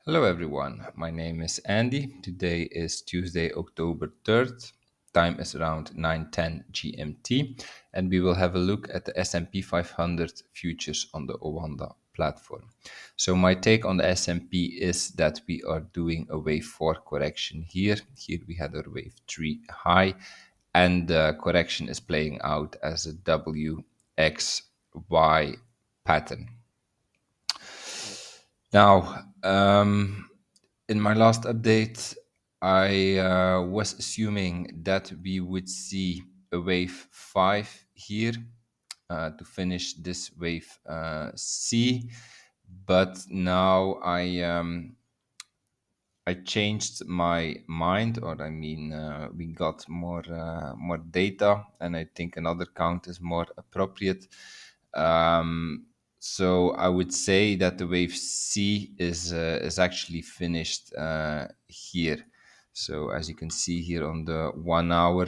Hello everyone, my name is Andy. Today is Tuesday, October 3rd. Time is around 9:10 GMT and we will have a look at the S&P 500 futures on the Owanda platform. So my take on the S&P is that we are doing a wave 4 correction here. Here we had a wave 3 high and the correction is playing out as a WXY pattern. Now, in my last update, I was assuming that we would see a wave 5 here to finish this wave C, but now I changed my mind, or I mean, we got more data, and I think another count is more appropriate. So I would say that the wave C is actually finished here. So as you can see here on the 1 hour,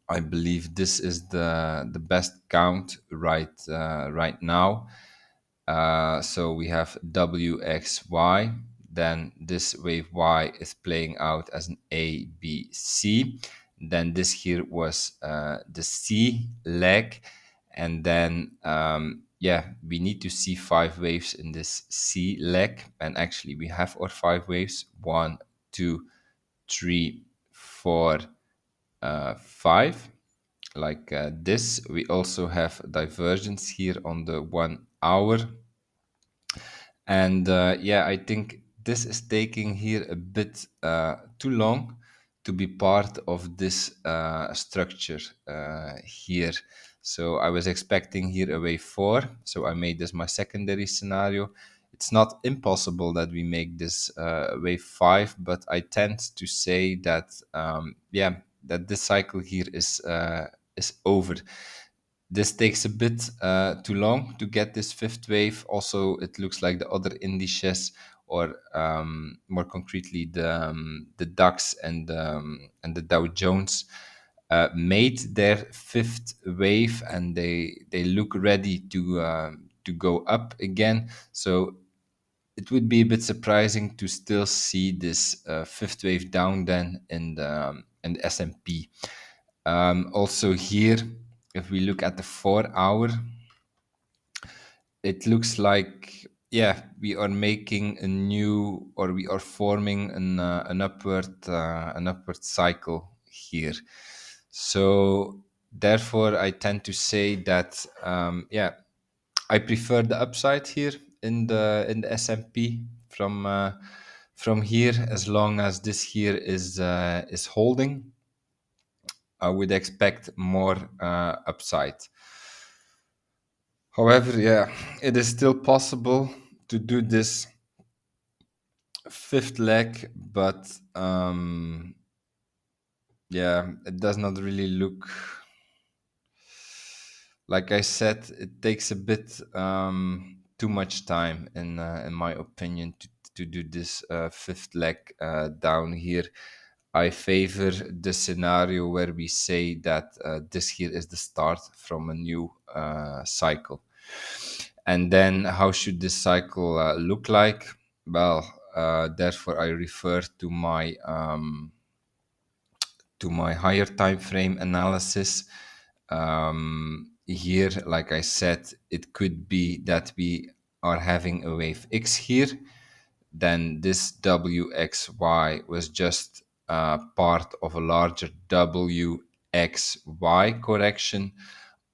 I believe this is the best count right now. So we have WXY, then this wave Y is playing out as an A, B, C. Then this here was the C leg. And then, we need to see 5 waves in this C leg. And actually, we have our 5 waves: 1, 2, 3, 4, 5. Like this. We also have divergence here on the 1 hour. And I think this is taking here a bit too long to be part of this structure here. So I was expecting here a wave 4. So I made this my secondary scenario. It's not impossible that we make this wave 5, but I tend to say that, that this cycle here is over. This takes a bit too long to get this fifth wave. Also, it looks like the other indices, or more concretely, the DAX and the Dow Jones, made their fifth wave, and they look ready to go up again. So it would be a bit surprising to still see this fifth wave down then in the S&P. Also here, if we look at the 4 hour, it looks like, we are making a new, or we are forming an upward cycle here. So therefore, I tend to say that, I prefer the upside here in the S&P from here, as long as this here is holding. I would expect more upside. However, it is still possible to do this fifth leg, but it does not really look. Like I said, it takes a bit too much time, in my opinion, to do this fifth leg down here. I favor the scenario where we say that this here is the start from a new cycle. And then how should this cycle look like? Well, therefore I refer to my higher time frame analysis. Here, like I said, it could be that we are having a wave X here. Then this WXY was just part of a larger WXY correction.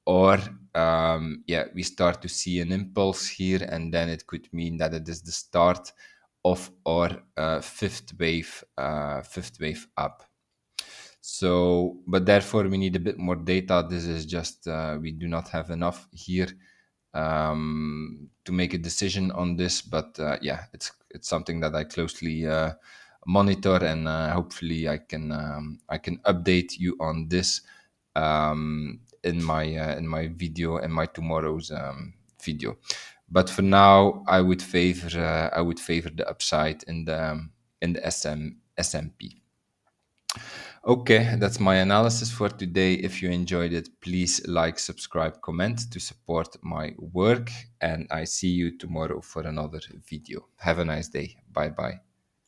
Or we start to see an impulse here, and then it could mean that it is the start of our fifth wave up. So, but therefore we need a bit more data. This is just we do not have enough here to make a decision on this. But it's something that I closely monitor, and hopefully I can update you on this in my video, and my tomorrow's video. But for now, I would favor the upside in the SM, S&P. Okay, that's my analysis for today. If you enjoyed it, please like, subscribe, comment to support my work. And I see you tomorrow for another video. Have a nice day. Bye bye.